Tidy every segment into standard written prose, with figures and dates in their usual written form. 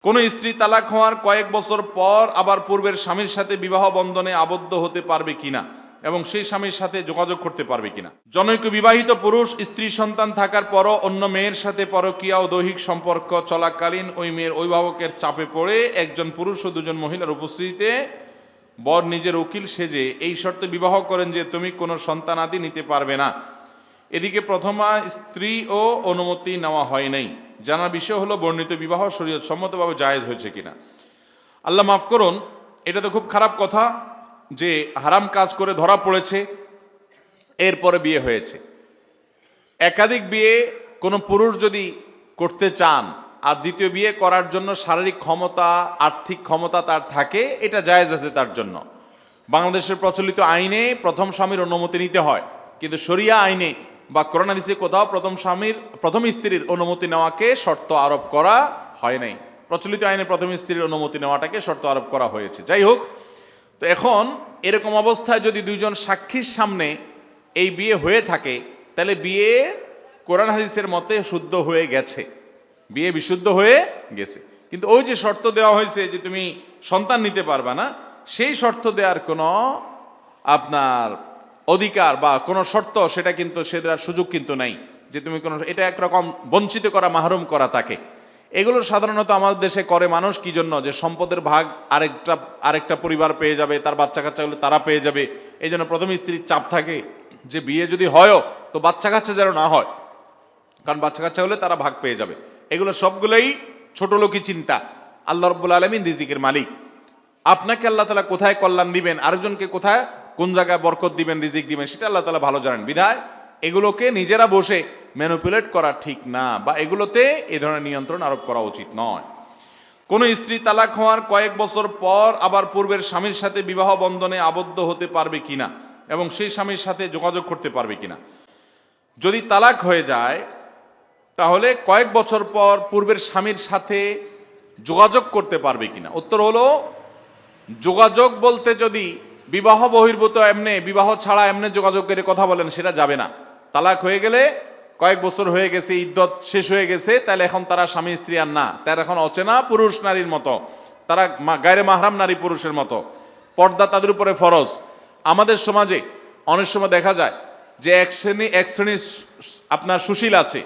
কোন স্ত্রী তালাক হওয়ার কয়েক বছর পর আবার পূর্বের স্বামীর সাথে বিবাহ বন্ধনে আবদ্ধ হতে পারবে কিনা এবং সেই স্বামীর সাথে যোগাযোগ করতে পারবে কিনা। জনৈক বিবাহিত পুরুষ স্ত্রী সন্তান থাকার পরও অন্য মেয়ের সাথে পরকীয়া ও দৈহিক সম্পর্ক চলাকালীন ওই মেয়ের অভিভাবকের চাপে পড়ে একজন পুরুষ ও দুজন মহিলার উপস্থিতিতে বর নিজের উকিল সেজে এই শর্তে বিবাহ করেন যে তুমি কোনো সন্তানাদি নিতে পারবে না। এদিকে প্রথমা স্ত্রী ও অনুমতি নেওয়া হয় নাই। জানার বিষয় হলো বর্ণিত বিবাহ শরীয়ত সম্মতভাবে জায়েজ হয়েছে কিনা। আল্লাহ মাফ করুন, এটা তো খুব খারাপ কথা যে হারাম কাজ করে ধরা পড়েছে, এরপরে বিয়ে হয়েছে। একাধিক বিয়ে কোনো পুরুষ যদি করতে চান আর দ্বিতীয় বিয়ে করার জন্য শারীরিক ক্ষমতা, আর্থিক ক্ষমতা তার থাকে, এটা জায়েজ আছে তার জন্য। বাংলাদেশের প্রচলিত আইনে প্রথম স্বামীর অনুমতি নিতে হয়, কিন্তু শরিয়া আইনে বা কোরআন হাদিসে কোথাও প্রথম স্ত্রীর অনুমতি নেওয়াকে শর্ত আরোপ করা হয় নাই। প্রচলিত আইনে প্রথম স্ত্রীর অনুমতি নেওয়াটাকে শর্ত আরোপ করা হয়েছে। যাই হোক, তো এখন এরকম অবস্থায় যদি দুইজন সাক্ষীর সামনে এই বিয়ে হয়ে থাকে, তাহলে বিয়ে কোরআন হাদিসের মতে শুদ্ধ হয়ে গেছে, বিয়ে বিশুদ্ধ হয়ে গেছে। কিন্তু ওই যে শর্ত দেওয়া হয়েছে যে তুমি সন্তান নিতে পারবে না, সেই শর্ত দেওয়ার কোনো আপনার অধিকার বা কোনো শর্ত সেটা কিন্তু সে দেওয়ার সুযোগ কিন্তু নাই, যে তুমি কোনো, এটা একরকম বঞ্চিত করা, মাহরুম করা তাকে। এগুলো সাধারণত আমাদের দেশে করে মানুষ কি জন্য, যে সম্পদের ভাগ আরেকটা পরিবার পেয়ে যাবে, তার বাচ্চা কাচ্চা হলে তারা পেয়ে যাবে। এই জন্য প্রথম স্ত্রীর চাপ থাকে যে বিয়ে যদি হয়ও তো বাচ্চা কাচ্চা যেন না হয়, কারণ বাচ্চা কাচ্চা হলে তারা ভাগ পেয়ে যাবে। এগুলো সবগুলোই ছোট লোকই চিন্তা। আল্লাহ রাব্বুল আলামিন রিজিকের মালিক। আপনাকে আল্লাহ তাআলা কোথায় কল্যাণ দিবেন, আরেকজনকে কোথায় কোন জায়গায় বরকত দিবেন, রিজিক দিবেন, সেটা আল্লাহ তাআলা ভালো জানেন। বিধায় এগুলোকে নিজেরা বসে ম্যানিপুলেট করা ঠিক না, বা এগুলোতে এই ধরনের নিয়ন্ত্রণ আরোপ করা উচিত নয়। কোন স্ত্রী তালাক হওয়ার কয়েক বছর পর আবার পূর্বের স্বামীর সাথে বিবাহ বন্ধনে আবদ্ধ হতে পারবে কিনা এবং সেই স্বামীর সাথে যোগাযোগ করতে পারবে কিনা। যদি তালাক হয়ে যায় তাহলে কয়েক বছর পর পূর্বের স্বামীর সাথে যোগাযোগ করতে পারবে কিনা। উত্তর হলো, যোগাযোগ বলতে যদি বিবাহ বহির্ভূত এমনি, বিবাহ ছাড়া এমনি যোগাযোগ করে কথা বলেন, সেটা যাবে না। তালাক হয়ে গেলে কয়েক বছর হয়ে গেছে, ইদ্যত শেষ হয়ে গেছে, তাহলে এখন তারা স্বামী স্ত্রী আর না, তারা এখন অচেনা পুরুষ নারীর মতো, তারা গায়রে মাহরাম নারী পুরুষের মতো। পর্দা তাদের উপরে ফরজ। আমাদের সমাজে অনেক সময় দেখা যায় যে এক শ্রেণী আপনার সুশীল আছে,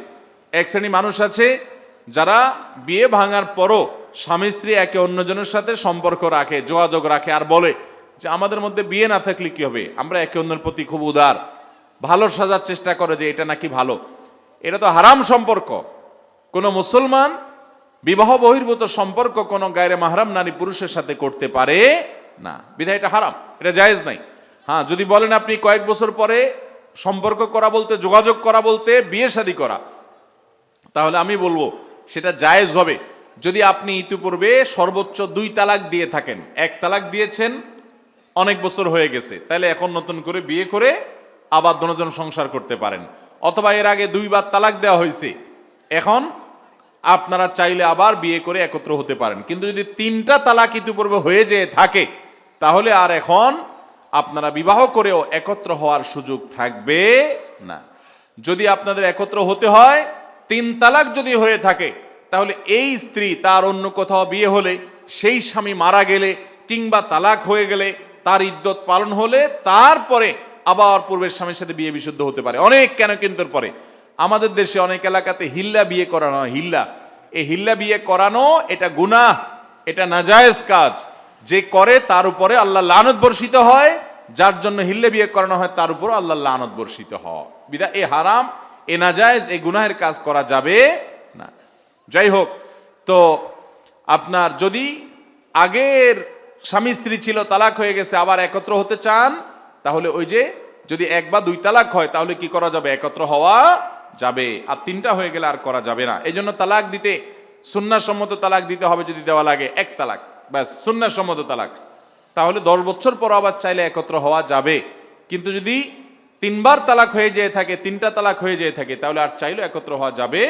এক শ্রেণী মানুষ আছে যারা বিয়ে ভাঙার পরও স্বামী স্ত্রী একে অন্যজনের সাথে সম্পর্ক রাখে, যোগাযোগ রাখে, আর বলে যে আমাদের মধ্যে বিয়ে না থাকলে কি হবে, আমরা একে অন্যের প্রতি খুব উদার, ভালো সাজার চেষ্টা করে যে এটা নাকি ভালো। এটা তো হারাম সম্পর্ক। কোনো মুসলমান বিবাহ বহির্ভূত সম্পর্ক কোনো গায়রে মাহরাম নারী পুরুষের সাথে করতে পারে না, বিধায় এটা হারাম, এটা জায়েজ নাই। হ্যাঁ, যদি বলেন আপনি কয়েক বছর পরে সম্পর্ক করা বলতে, যোগাযোগ করা বলতে বিয়ে শাদী করা, তাহলে আমি বলবো সেটা জায়েজ হবে যদি আপনি ইতিপূর্বে সর্বোচ্চ 2 তালাক দিয়ে থাকেন। 1 তালাক দিয়েছেন, অনেক বছর হয়ে গেছে, তাহলে এখন নতুন করে বিয়ে করে আবার দুজন সংসার করতে পারেন। অথবা এর আগে 2 বার তালাক দেওয়া হয়েছে, এখন আপনারা চাইলে আবার বিয়ে করে একত্র হতে পারেন। কিন্তু যদি 3টা তালাক ইতিপূর্বে হয়ে যেয়ে থাকে, তাহলে আর এখন আপনারা বিবাহ করেও একত্র হওয়ার সুযোগ থাকবে না। যদি আপনাদের একত্র হতে হয়, 3 তালাক যদি হয়ে থাকে, তাহলে এই স্ত্রী তার অন্য কোথাও বিয়ে হলে, সেই স্বামী মারা গেলে কিংবা তালাক হয়ে গেলে, তার ইদ্যত পালন হলে তারপরে আবার পূর্বের স্বামীর সাথে বিয়ে বিশুদ্ধ হতে পারে। অনেক কেন কিন্তু পরে আমাদের দেশে অনেক এলাকাতে হিল্লা বিয়ে করানো হয়। এই হিল্লা বিয়ে করানো এটা গুনাহ, এটা নাজায়েজ কাজ। যে করে তার উপরে আল্লাহ লানত বর্ষিত হয়, যার জন্য হিল্লা বিয়ে করানো হয় তার উপর আল্লাহ লানত বর্ষিত হয়। বিধায় এ হারাম, এ নাজায়েজ, এ গুনাহের কাজ করা যাবে না। যাই হোক, তো আপনার যদি আগের স্বামী স্ত্রী ছিল, তালাক হয়ে গেছে, আবার একত্র হতে চান, তাহলে ওই যে যদি 1 বা 2 তালাক হয়, তাহলে কি করা যাবে, একত্র হওয়া যাবে। আর 3টা হয়ে গেলে আর করা যাবে না। এই জন্য তালাক দিতে সুন্নাহসম্মত তালাক দিতে হবে। যদি দেওয়া লাগে 1 তালাক, ব্যাস সুন্নাহসম্মত তালাক, তাহলে 10 বছর পর আবার চাইলে একত্র হওয়া যাবে। কিন্তু যদি 3 বার তালাক হয়ে যেয়ে থাকে, 3টা তালাক হয়ে যেয়ে থাকে, তাহলে আর চাইলে একত্র হওয়া যাবে